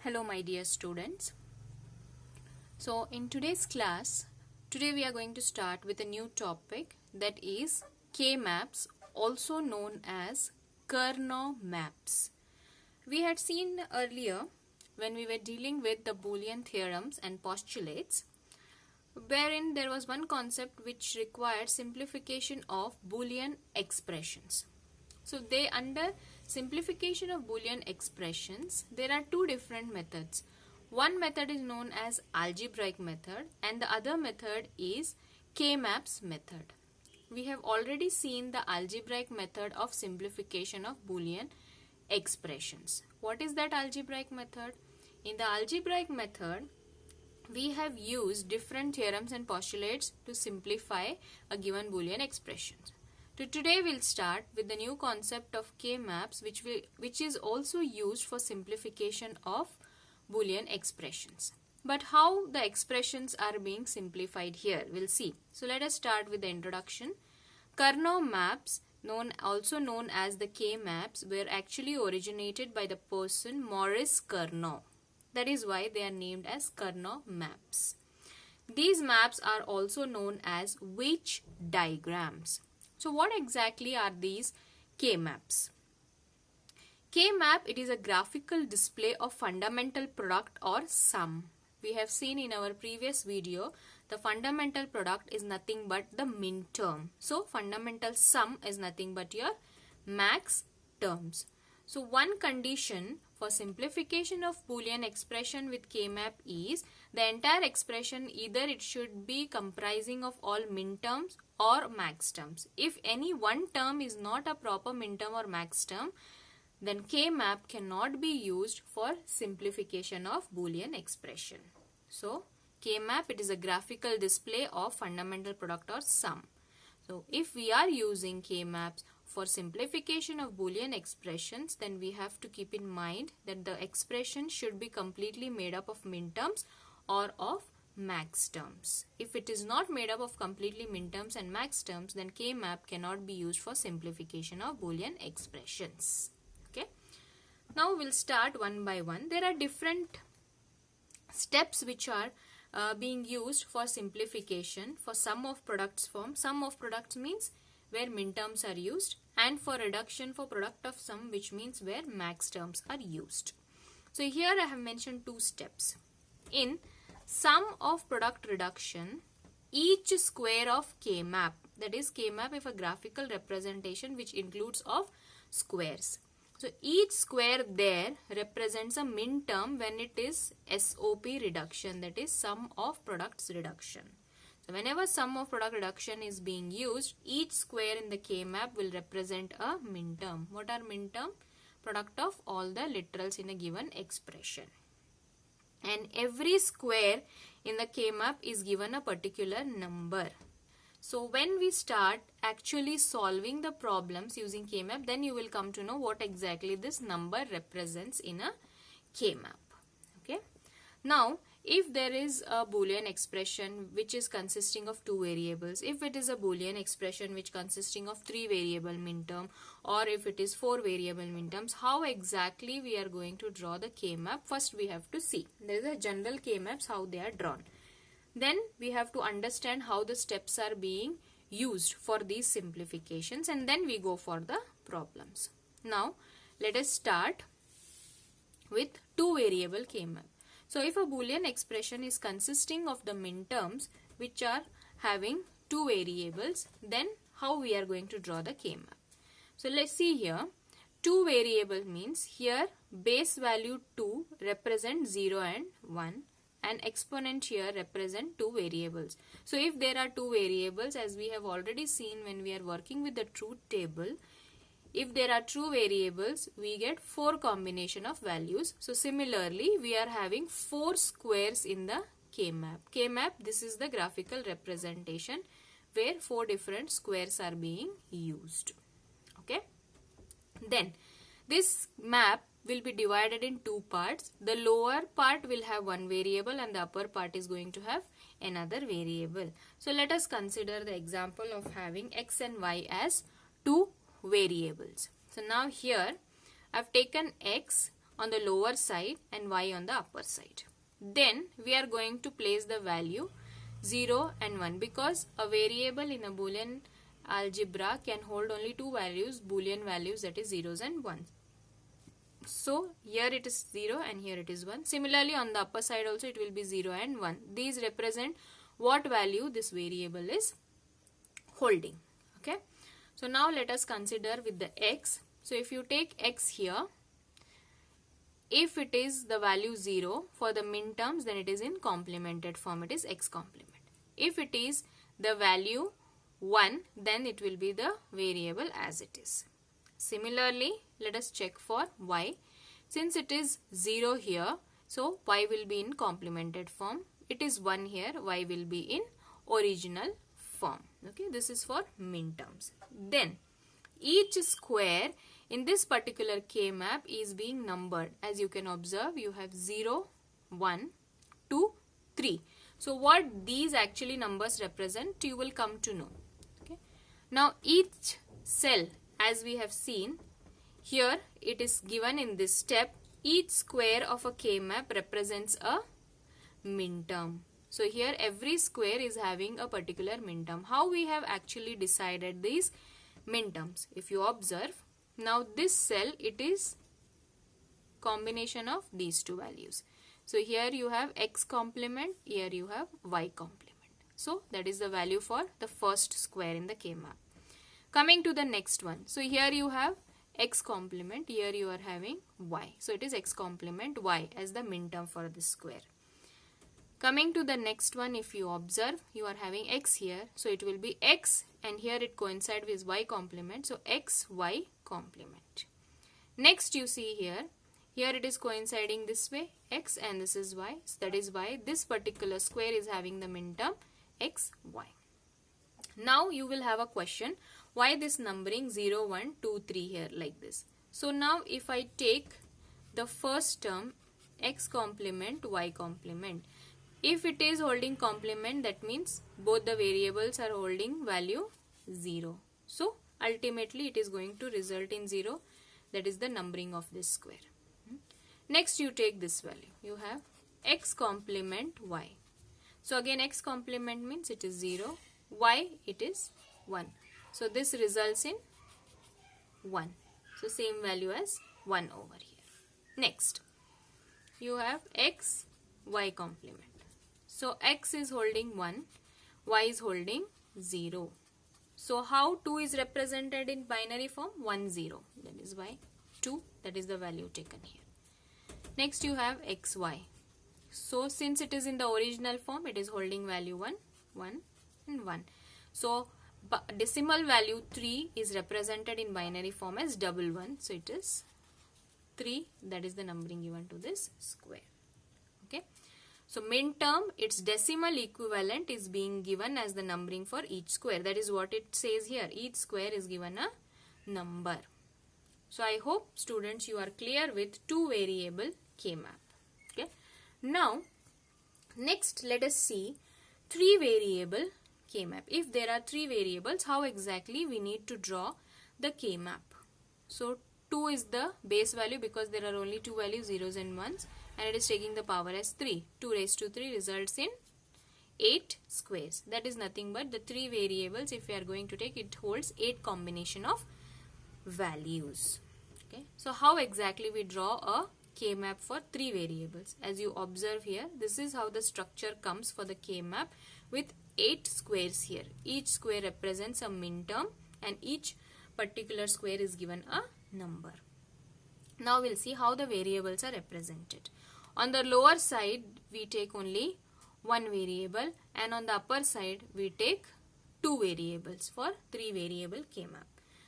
Hello my dear students. So in today's class, today we are going to start with a new topic, that is K-maps, also known as Karnaugh maps. We had seen earlier when we were dealing with the Boolean theorems and postulates, wherein there was one concept which required simplification of Boolean expressions. So under simplification of Boolean expressions, there are two different methods. One method is known as algebraic method and the other method is K-maps method. We have already seen the algebraic method of simplification of Boolean expressions. What is that algebraic method? In the algebraic method, we have used different theorems and postulates to simplify a given Boolean expression. So today we'll start with the new concept of K-maps, which is also used for simplification of Boolean expressions. But how the expressions are being simplified here, we'll see. So let us start with the introduction. Karnaugh maps, also known as the K-maps, were actually originated by the person Maurice Karnaugh. That is why they are named as Karnaugh maps. These maps are also known as Veitch diagrams. So what exactly are these K-maps? K-map, it is a graphical display of fundamental product or sum. We have seen in our previous video, the fundamental product is nothing but the min term. So fundamental sum is nothing but your max terms. So one condition for simplification of Boolean expression with K-map is the entire expression either it should be comprising of all min terms or max terms. If any one term is not a proper min term or max term, then K-map cannot be used for simplification of Boolean expression. So K-map, it is a graphical display of fundamental product or sum. So if we are using K-maps for simplification of Boolean expressions, then we have to keep in mind that the expression should be completely made up of min terms or of max terms. If it is not made up of completely min terms and max terms, then K-map cannot be used for simplification of Boolean expressions. Okay. Now we'll start one by one. There are different steps which are being used for simplification for sum of products form. Sum of products means where min terms are used, and for reduction for product of sum, which means where max terms are used. So here I have mentioned two steps. In sum of product reduction, each square of K-map, that is K-map is a graphical representation which includes of squares. So each square there represents a min term when it is SOP reduction, that is sum of products reduction. So whenever sum of product reduction is being used, each square in the K-map will represent a min term. What are min term? Product of all the literals in a given expression. And every square in the K-map is given a particular number. So when we start actually solving the problems using K-map, then you will come to know what exactly this number represents in a K-map. Okay. Now, if there is a Boolean expression which is consisting of two variables, if it is a Boolean expression which consisting of three variable min term, or if it is four variable min terms, how exactly we are going to draw the K-map? First we have to see. There is a general K-maps, how they are drawn. Then we have to understand how the steps are being used for these simplifications, and then we go for the problems. Now let us start with two variable K-map. So if a Boolean expression is consisting of the min terms which are having two variables, then how we are going to draw the K-map? So let's see here. Two variable means here base value 2 represent 0 and 1. And exponent here represent two variables. So if there are two variables, as we have already seen when we are working with the truth table, if there are true variables, we get four combination of values. So similarly, we are having four squares in the K-map. K-map, this is the graphical representation where four different squares are being used. Okay. Then this map will be divided in two parts. The lower part will have one variable and the upper part is going to have another variable. So let us consider the example of having x and y as two variables. So now here I have taken x, on the lower side and y on the upper side. Then we are going to place the value 0 and 1 because a variable in a Boolean algebra can hold only two values, Boolean values, that is zeros and ones. So here it is 0 and here it is 1. Similarly on the upper side also it will be 0 and 1. These represent what value this variable is holding. Okay. So now let us consider with the x. So if you take x here, if it is the value 0 for the min terms, then it is in complemented form, it is x complement. If it is the value 1, then it will be the variable as it is. Similarly, let us check for y. Since it is 0 here, so y will be in complemented form. It is 1 here, y will be in original form. Okay, this is for min terms. Then each square in this particular K-map is being numbered. As you can observe, you have 0, 1, 2, 3. So what these actually numbers represent, you will come to know. Okay. Now each cell, as we have seen, here it is given in this step, each square of a K-map represents a min term. So here every square is having a particular min term. How we have actually decided these min terms? If you observe, now this cell, it is combination of these two values. So here you have x complement, here you have y complement. So that is the value for the first square in the K-map. Coming to the next one. So here you have x complement, here you are having y. So it is x complement y as the min term for this square. Coming to the next one, if you observe, you are having x here. So it will be x and here it coincides with y complement. So x, y complement. Next you see here it is coinciding this way, x, and this is y. So that is why this particular square is having the min term x, y. Now you will have a question, why this numbering 0, 1, 2, 3 here like this? So now if I take the first term x complement, y complement, if it is holding complement, that means both the variables are holding value 0. So ultimately it is going to result in 0. That is the numbering of this square. Next you take this value. You have x complement y. So again x complement means it is 0. Y it is 1. So this results in 1. So same value as 1 over here. Next you have x, y complement. So x is holding 1, y is holding 0. So how 2 is represented in binary form? 1, 0. That is why 2, that is the value taken here. Next you have xy. So since it is in the original form, it is holding value 1, 1 and 1. So decimal value 3 is represented in binary form as 11. So it is 3, that is the numbering given to this square. Okay. So min term, its decimal equivalent is being given as the numbering for each square. That is what it says here. Each square is given a number. So I hope students you are clear with two variable K-map. Okay. Now next let us see three variable K-map. If there are three variables, how exactly we need to draw the K-map? So 2 is the base value because there are only two values, zeros and ones, and it is taking the power as 3. 2 raised to 3 results in 8 squares. That is nothing but the three variables. If we are going to take, it holds 8 combination of values. Okay. So how exactly we draw a K-map for three variables? As you observe here, this is how the structure comes for the K-map with 8 squares here. Each square represents a min term and each particular square is given a number. Now we'll see how the variables are represented. On the lower side we take only one variable and on the upper side we take two variables for three variable K-map.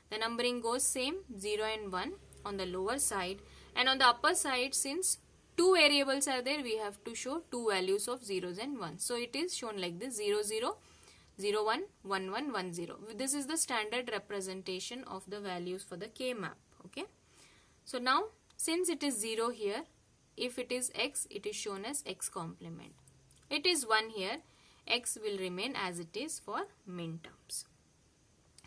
The numbering goes same, 0 and 1 on the lower side, and on the upper side, since two variables are there, we have to show two values of zeros and ones. So it is shown like this: 0, 0, 0, 1, 1, 1, 1, 0. This is the standard representation of the values for the K-map. Okay. So now since it is 0 here, if it is x, it is shown as x complement. It is 1 here, x will remain as it is for min terms.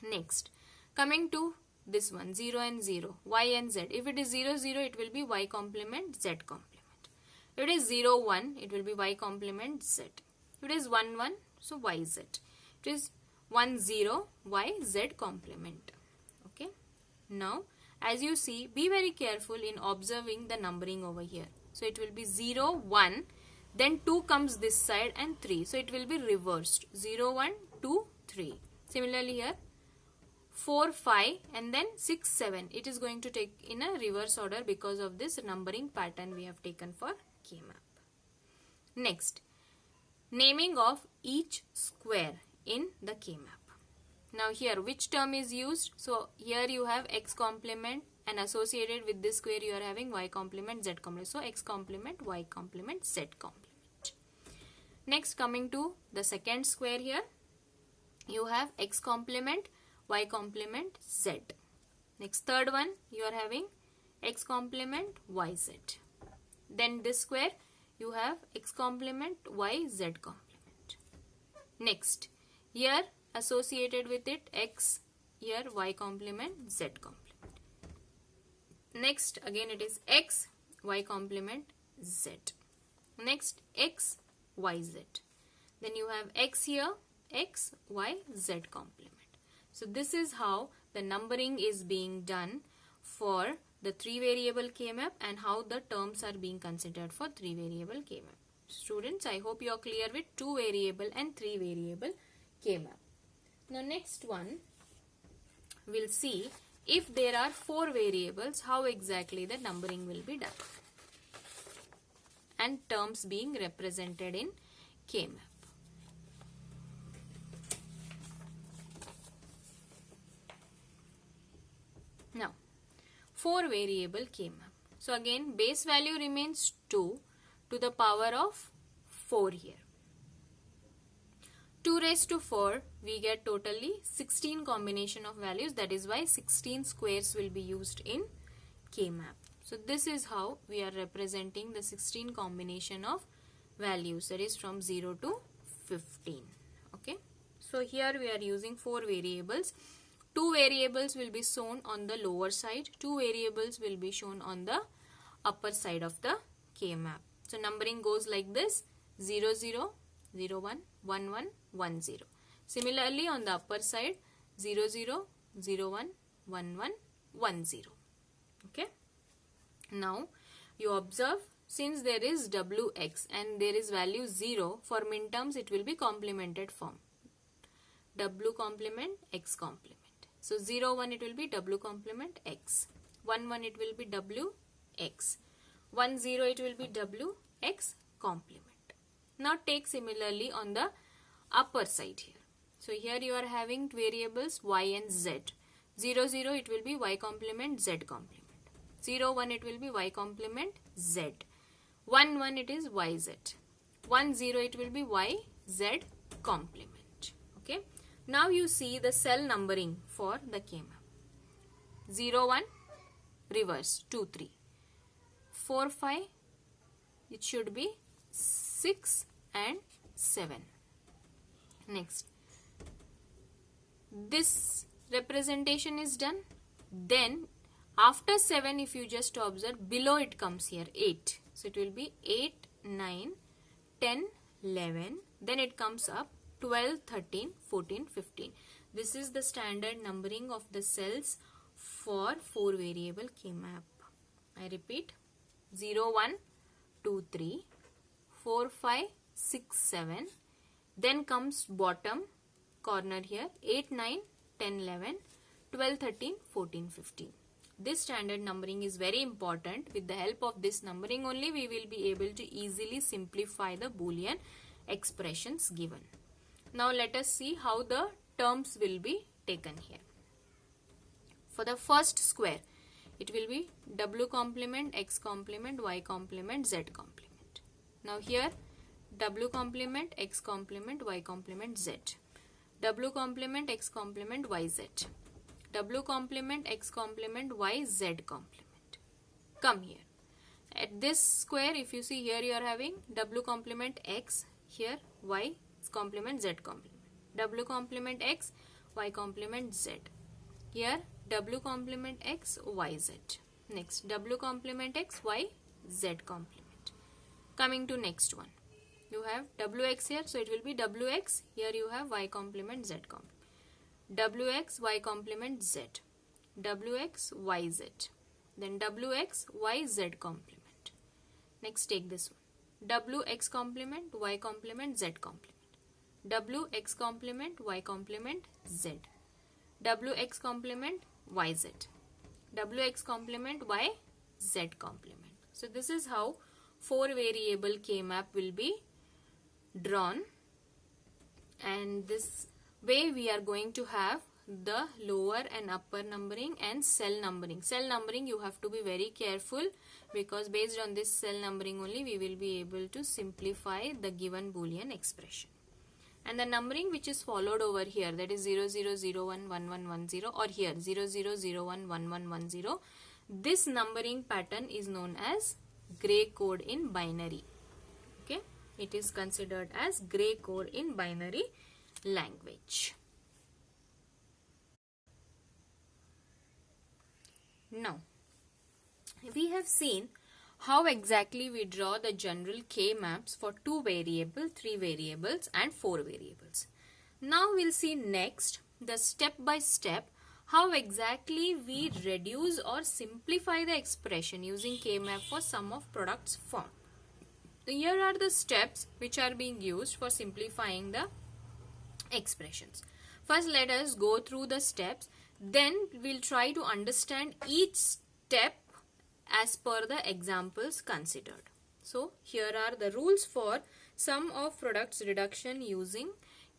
Next, coming to this one 0 and 0, y and z. If it is 0 0, it will be y complement z complement. If it is 0 1, it will be y complement z. If it is 1 1, so y z. It is 1 0, y z complement. Okay. Now as you see, be very careful in observing the numbering over here. So it will be 0 1, then 2 comes this side and 3. So it will be reversed. 0 1 2 3. Similarly here 4 5 and then 6 7. It is going to take in a reverse order because of this numbering pattern we have taken for K-map. Next, naming of each square in the K-map. Now here which term is used? So here you have x complement and associated with this square you are having y complement z complement. So x complement y complement z complement. Next, coming to the second square here, you have x complement y complement z. Next, third one you are having x complement yz. Then this square you have x complement yz complement. Next, here associated with it x, here y complement z complement. Next, again it is x y complement z. Next, x yz. Then you have x here, x y z complement. So this is how the numbering is being done for the 3 variable K-map and how the terms are being considered for 3 variable K-map. Students, I hope you are clear with 2 variable and 3 variable K-map. Now next one, we'll see if there are 4 variables, how exactly the numbering will be done and terms being represented in K-map. Now, 4 variable K-map. So again, base value remains 2 to the power of 4 here. 2 raised to 4, we get totally 16 combination of values. That is why 16 squares will be used in K-map. So this is how we are representing the 16 combination of values, that is from 0 to 15. Okay. So here we are using 4 variables. 2 variables will be shown on the lower side. 2 variables will be shown on the upper side of the K-map. So numbering goes like this: 0 0, 0 1, 1 1, 1 0. Similarly on the upper side 0 0, 0 1, 1 1, 1 0. Okay. Now you observe, since there is wx and there is value 0, for min terms it will be complemented form. W complement x complement. So 0 1 it will be w complement x. 1 1 it will be w x. 1 0 it will be w x complement. Now take similarly on the upper side here. So here you are having variables y and z. 0 0 it will be y complement z complement. 0 1 it will be y complement z. 1 1 it is yz. 1 0 it will be y z complement. Okay. Now you see the cell numbering for the K-map. 0 1 reverse 2 3. 4 5 it should be 6 and 7. Next, this representation is done. Then after 7, if you just observe, below it comes here 8. So it will be 8 9 10 11. Then it comes up 12 13 14 15. This is the standard numbering of the cells for 4 variable K-map. I repeat: 0 1 2 3 4 5 6 7. Then comes bottom corner here 8 9 10 11 12 13 14 15. This standard numbering is very important. With the help of this numbering only we will be able to easily simplify the Boolean expressions given. Now let us see how the terms will be taken here. For the first square, it will be w complement x complement y complement z complement. Now here w complement x complement y complement z, w complement x complement yz, w complement x complement yz complement. Come here. At this square, if you see here, you are having w complement x, here y complement z complement, w complement x, y complement z, here w complement x, y, z. Next, w complement x, y, z complement. Coming to next one. You have wx here, so it will be wx. Here you have y complement, z complement. Wx, y complement, z. Wx, y, z. Then wx, y, z complement. Next, take this one. Wx complement, y complement, z complement. Wx complement, y complement, z. Wx complement, yz. Wx complement, y, z complement. So this is how 4 variable K-map will be drawn, and this way we are going to have the lower and upper numbering and cell numbering. Cell numbering you have to be very careful, because based on this cell numbering only we will be able to simplify the given Boolean expression. And the numbering which is followed over here, that is 00011110, or here 00011110, this numbering pattern is known as gray code in binary. Okay, it is considered as gray code in binary language. Now, we have seen how exactly we draw the general K-maps for 2 variables, 3 variables and 4 variables. Now we'll see next the step by step how exactly we reduce or simplify the expression using K-map for sum of products form. So here are the steps which are being used for simplifying the expressions. First, let us go through the steps, then we'll try to understand each step as per the examples considered. So here are the rules for sum of products reduction using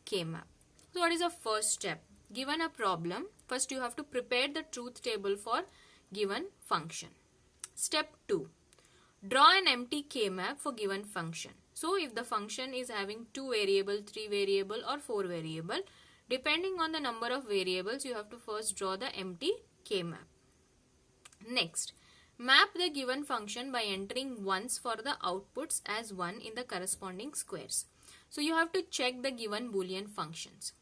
K-map. So what is the first step? Given a problem, first you have to prepare the truth table for given function. Step 2. Draw an empty K-map for given function. So if the function is having 2 variable, 3 variable or 4 variable, depending on the number of variables, you have to first draw the empty K-map. Next, map the given function by entering ones for the outputs as 1 in the corresponding squares. So you have to check the given Boolean functions.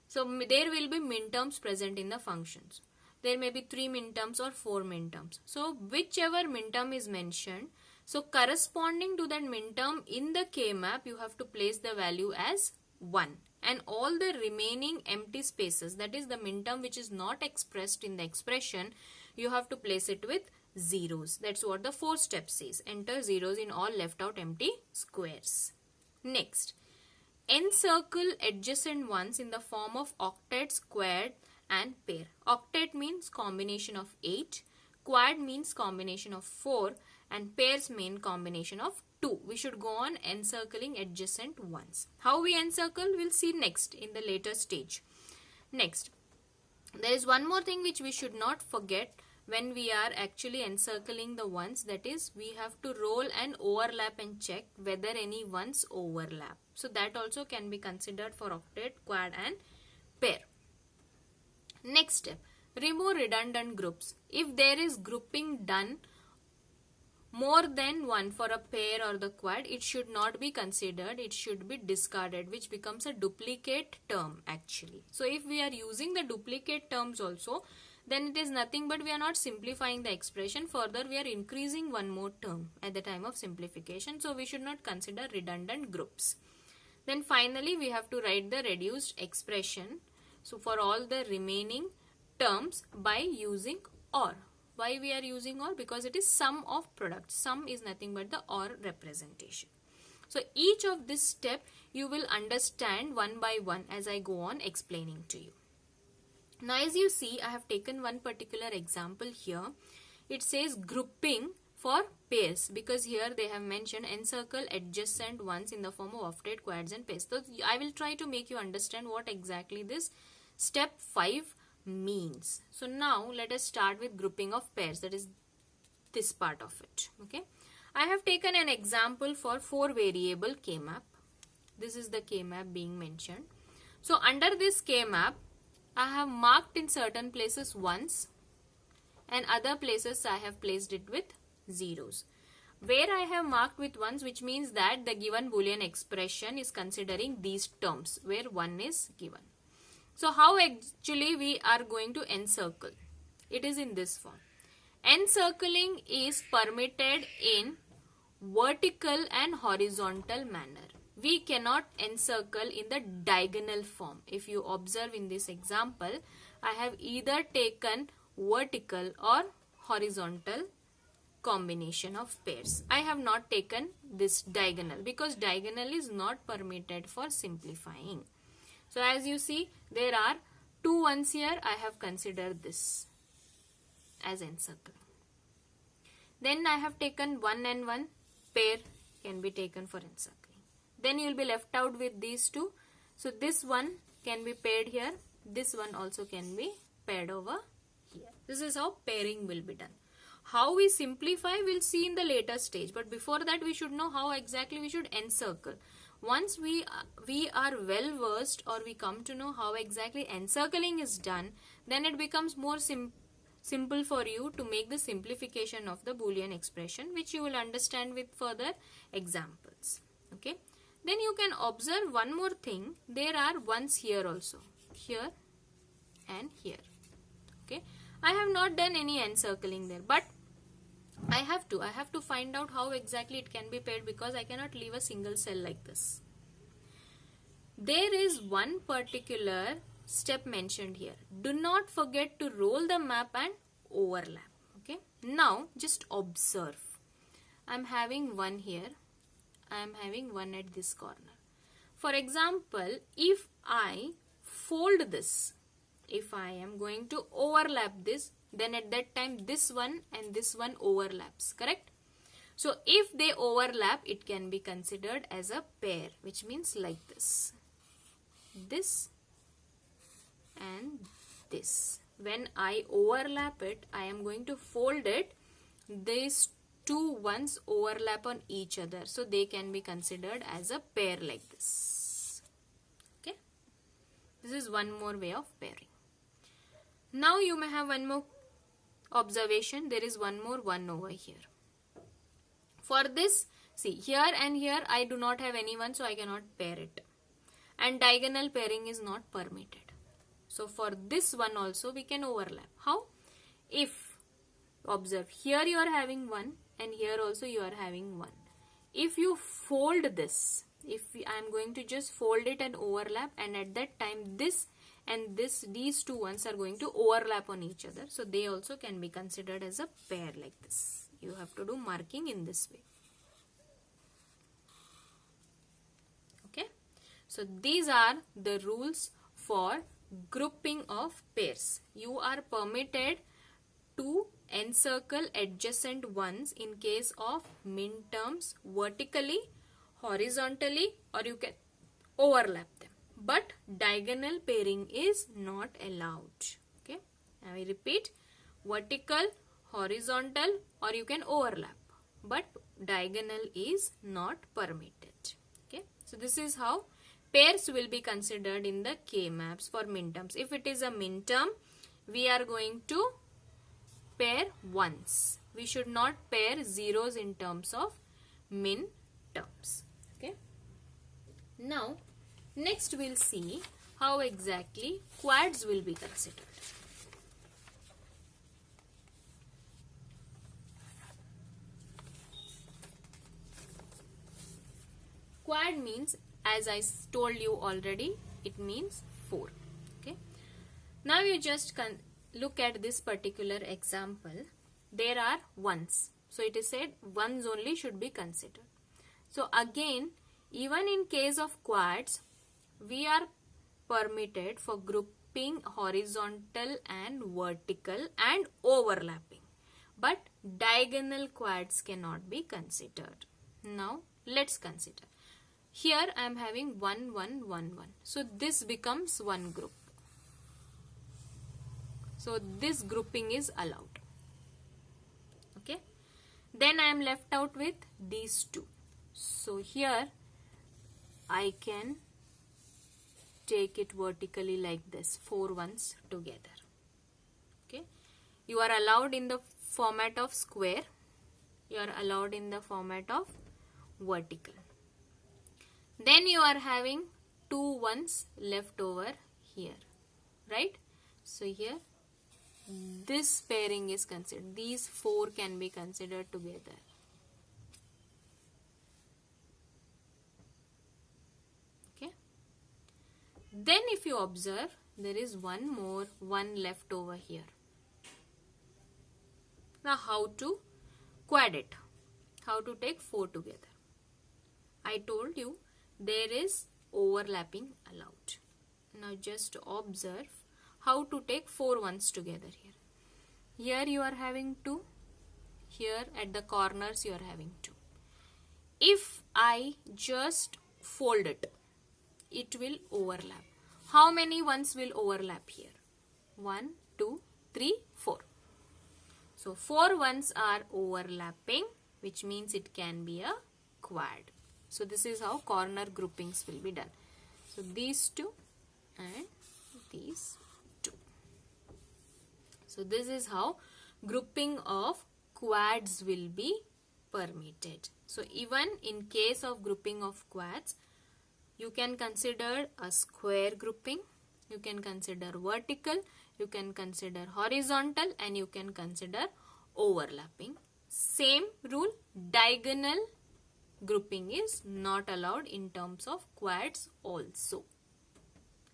So there will be minterms present in the functions. There may be 3 minterms or 4 minterms. So whichever minterm is mentioned, so corresponding to that minterm in the K-map, you have to place the value as 1. And all the remaining empty spaces, that is the minterm which is not expressed in the expression, you have to place it with zeros. That's what the 4th step says. Enter zeros in all left out empty squares. Next, encircle adjacent ones in the form of octet, squared and pair. Octet means combination of 8, quad means combination of 4 and pairs mean combination of 2. We should go on encircling adjacent ones. How we encircle, we'll see next in the later stage. Next, there is one more thing which we should not forget when we are actually encircling the ones, that is we have to roll and overlap and check whether any ones overlap. So that also can be considered for octet, quad and pair. Next step, remove redundant groups. If there is grouping done more than one for a pair or the quad, it should not be considered, it should be discarded, which becomes a duplicate term actually. So if we are using the duplicate terms also, then it is nothing but we are not simplifying the expression. Further, we are increasing one more term at the time of simplification. So we should not consider redundant groups. Then finally, we have to write the reduced expression. So for all the remaining terms by using OR. Why we are using OR? Because it is sum of products. Sum is nothing but the OR representation. So each of this step you will understand one by one as I go on explaining to you. Now as you see, I have taken one particular example here. It says grouping for pairs, because here they have mentioned encircle adjacent ones in the form of octet, quads and pairs. So I will try to make you understand what exactly this step 5 means. So now let us start with grouping of pairs, that is this part of it. Okay, I have taken an example for 4 variable K-map. This is the K-map being mentioned. So under this K-map, I have marked in certain places ones and other places I have placed it with zeros. Where I have marked with ones, which means that the given Boolean expression is considering these terms where 1 is given. So how actually we are going to encircle? It is in this form. Encircling is permitted in vertical and horizontal manner. We cannot encircle in the diagonal form. If you observe in this example, I have either taken vertical or horizontal combination of pairs. I have not taken this diagonal because diagonal is not permitted for simplifying. So as you see, there are two ones here. I have considered this as encircling. Then I have taken 1 and 1 pair can be taken for encircling. Then you will be left out with these two. So this one can be paired here. This one also can be paired over here. This is how pairing will be done. How we simplify we'll see in the later stage. But before that we should know how exactly we should encircle. Once we are well versed or we come to know how exactly encircling is done, then it becomes more simple for you to make the simplification of the Boolean expression, which you will understand with further examples. Okay. Then you can observe one more thing. There are ones here also. Here and here. Okay. I have not done any encircling there, but I have to find out how exactly it can be paired because I cannot leave a single cell like this. There is one particular step mentioned here. Do not forget to roll the map and overlap. Okay. Now just observe. I am having one here. I am having one at this corner. For example, if I fold this, if I am going to overlap this, then at that time this one and this one overlaps, correct? So if they overlap, it can be considered as a pair, which means like this. This and this. When I overlap it, I am going to fold it. These two ones overlap on each other. So they can be considered as a pair like this. Okay. This is one more way of pairing. Now you may have one more observation. There is one more one over here. For this, see here and here I do not have anyone, so I cannot pair it. And diagonal pairing is not permitted. So for this one also we can overlap. How? If, observe, here you are having one and here also you are having one. If you fold this, if I am going to just fold it and overlap, and at that time this and this, these two ones are going to overlap on each other. So they also can be considered as a pair like this. You have to do marking in this way. Okay. So these are the rules for grouping of pairs. You are permitted to encircle adjacent ones in case of min terms vertically, horizontally, or you can overlap them. But diagonal pairing is not allowed. Okay. Now I repeat, vertical, horizontal, or you can overlap. But diagonal is not permitted. Okay. So this is how pairs will be considered in the K-maps for min terms. If it is a min term, we are going to pair ones. We should not pair zeros in terms of min terms. Okay. Now, next we'll see how exactly quads will be considered. Quad means, as I told you already, it means 4. Okay. Now you just look at this particular example. There are ones. So it is said ones only should be considered. So again, even in case of quads, we are permitted for grouping horizontal and vertical and overlapping. But diagonal quads cannot be considered. Now let's consider. Here I am having 1, 1, 1, 1. So this becomes one group. So this grouping is allowed. Okay. Then I am left out with these two. So here I can take it vertically like this, 4 ones together. Okay. You are allowed in the format of square. You are allowed in the format of vertical. Then you are having 2 ones left over here, right? So here this pairing is considered. These 4 can be considered together. Okay. Then if you observe, there is one more, one left over here. Now how to quad it? How to take 4 together? I told you there is overlapping allowed. Now just observe how to take 4 ones together here. Here you are having 2. Here at the corners you are having 2. If I just fold it, it will overlap. How many ones will overlap here? 1, 2, 3, 4. So 4 ones are overlapping, which means it can be a quad. So this is how corner groupings will be done. So these 2 and these 2. So this is how grouping of quads will be permitted. So even in case of grouping of quads, you can consider a square grouping, you can consider vertical, you can consider horizontal, and you can consider overlapping. Same rule, diagonal grouping is not allowed in terms of quads also.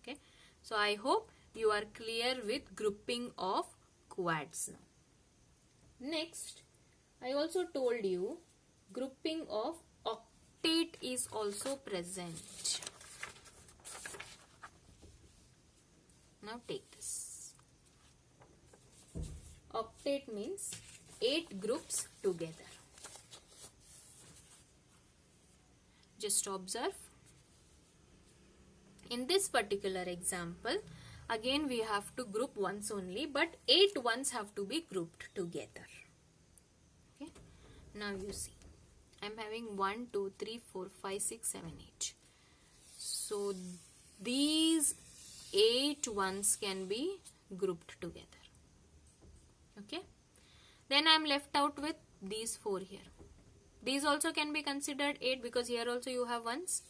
Okay, so I hope you are clear with grouping of quads now. Next, I also told you grouping of octet is also present. Now take this. Octet means 8 groups together. Just observe. In this particular example, again we have to group ones only, but 8 ones have to be grouped together. Okay. Now you see, I am having 1, 2, 3, 4, 5, 6, 7, 8. So these 8 ones can be grouped together. Okay. Then I am left out with these 4 here. These also can be considered 8 because here also you have ones.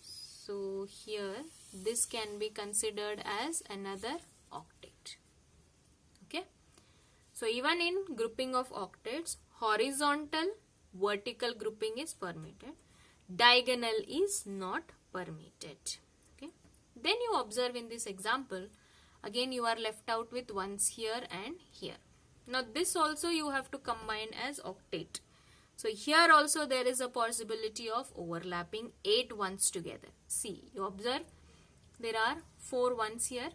So here this can be considered as another octet. Okay. So even in grouping of octets, horizontal, vertical grouping is permitted. Diagonal is not permitted. Okay. Then you observe in this example, again you are left out with ones here and here. Now this also you have to combine as octet. So here also there is a possibility of overlapping 8 ones together. See, you observe, there are 4 ones here,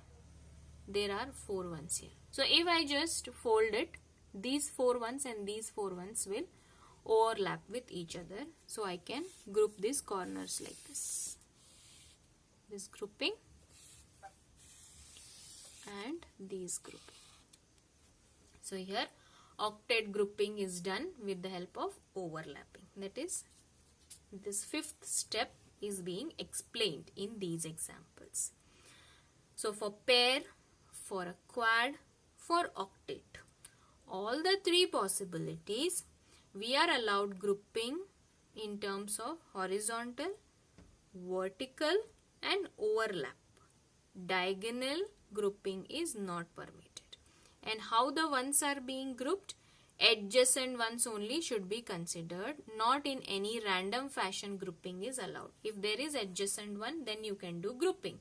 there are 4 ones here. So if I just fold it, these 4 ones and these 4 ones will overlap with each other. So I can group these corners like this. This grouping and these grouping. So here octet grouping is done with the help of overlapping. That is, this 5th step is being explained in these examples. So for pair, for a quad, for octet, all the 3 possibilities, we are allowed grouping in terms of horizontal, vertical and overlap. Diagonal grouping is not permitted. And how the ones are being grouped? Adjacent ones only should be considered. Not in any random fashion grouping is allowed. If there is adjacent one, then you can do grouping.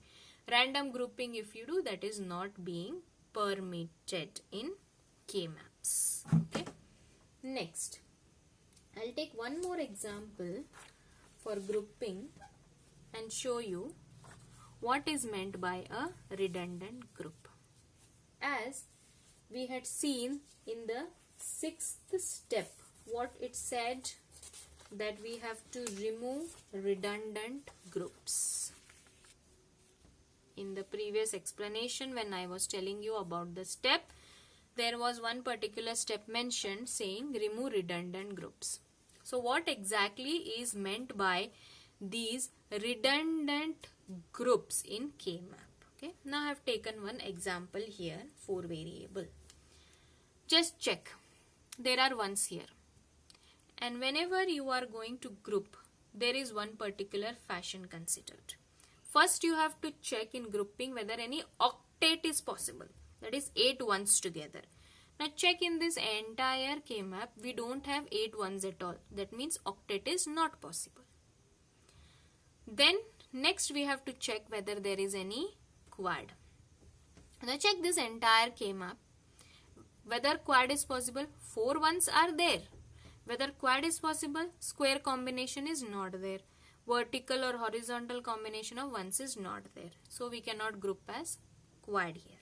Random grouping, if you do, that is not being permitted in K-maps. Okay. Next, I'll take one more example for grouping and show you what is meant by a redundant group. As we had seen in the 6th step, what it said, that we have to remove redundant groups. In the previous explanation, when I was telling you about the step, there was one particular step mentioned saying remove redundant groups. So what exactly is meant by these redundant groups in K-map? Okay. Now I have taken one example here, 4 variable. Just check. There are ones here. And whenever you are going to group, there is one particular fashion considered. First you have to check in grouping whether any octet is possible. that is 8 ones together. Now check in this entire K-map, we don't have 8 ones at all. That means octet is not possible. Then next we have to check whether there is any quad. Now check this entire K-map. Whether quad is possible, 4 ones are there. Whether quad is possible, square combination is not there. Vertical or horizontal combination of ones is not there. So we cannot group as quad here.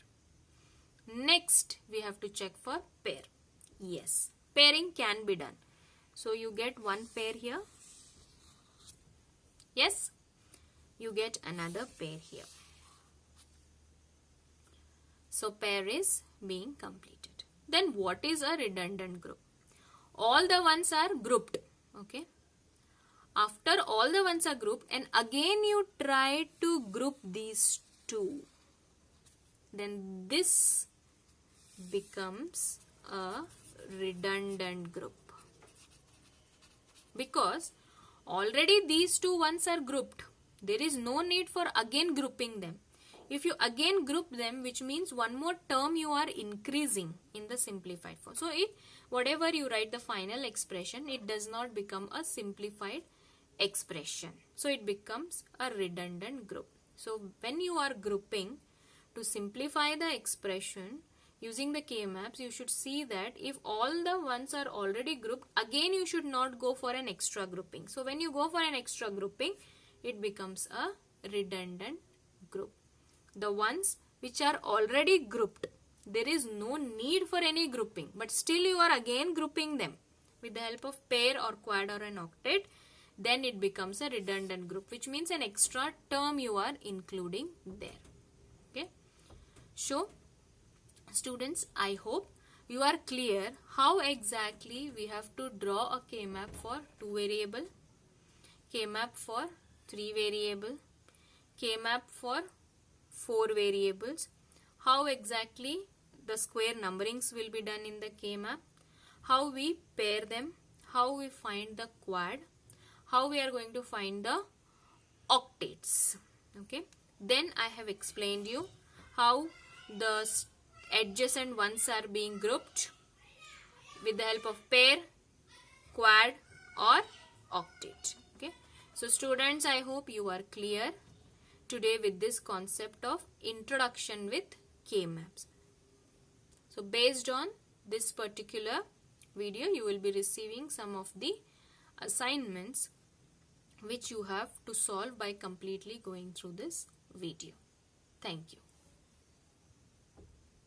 Next, we have to check for pair. Yes, pairing can be done. So you get one pair here. Yes, you get another pair here. So pair is being completed. Then what is a redundant group? All the ones are grouped. Okay. After all the ones are grouped and again you try to group these two, then this becomes a redundant group, because already these two ones are grouped. There is no need for again grouping them. If you again group them, which means one more term you are increasing in the simplified form. So whatever you write the final expression, it does not become a simplified expression. So it becomes a redundant group. So when you are grouping to simplify the expression using the K-maps, you should see that if all the ones are already grouped, again you should not go for an extra grouping. So when you go for an extra grouping, it becomes a redundant group. The ones which are already grouped, there is no need for any grouping, but still you are again grouping them with the help of pair or quad or an octet, then it becomes a redundant group, which means an extra term you are including there. Okay. So students, I hope you are clear how exactly we have to draw a K-map for 2 variable, K-map for 3 variable, K-map for 4 variables, how exactly the square numberings will be done in the K-map, how we pair them, how we find the quad, how we are going to find the octets. Okay. Then I have explained you how the adjacent ones are being grouped with the help of pair, quad or octet. Okay. So students, I hope you are clear today with this concept of introduction with K-maps. So based on this particular video, you will be receiving some of the assignments which you have to solve by completely going through this video. Thank you.